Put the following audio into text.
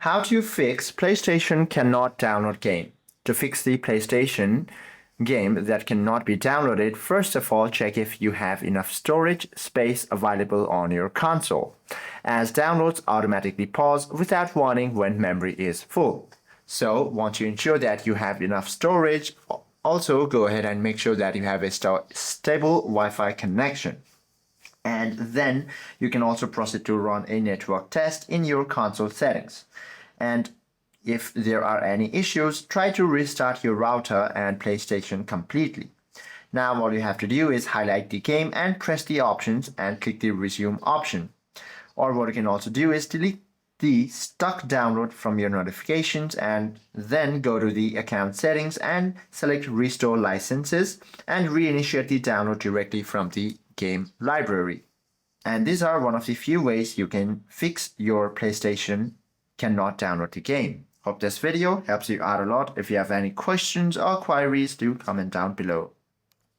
How to fix PlayStation cannot download game. To fix the PlayStation game that cannot be downloaded, first of all check if you have enough storage space available on your console, as downloads automatically pause without warning when memory is full. So once you ensure that you have enough storage, also go ahead and make sure that you have a stable Wi-Fi connection. And then you can also proceed to run a network test in your console settings. And if there are any issues, try to restart your router and PlayStation completely. Now all you have to do is highlight the game and press the options and click the resume option. Or what you can also do is delete the stuck download from your notifications and then go to the account settings and select restore licenses and reinitiate the download directly from the game library. And these are one of the few ways you can fix your PlayStation cannot download the game. Hope this video helps you out a lot. If you have any questions or queries, do comment down below.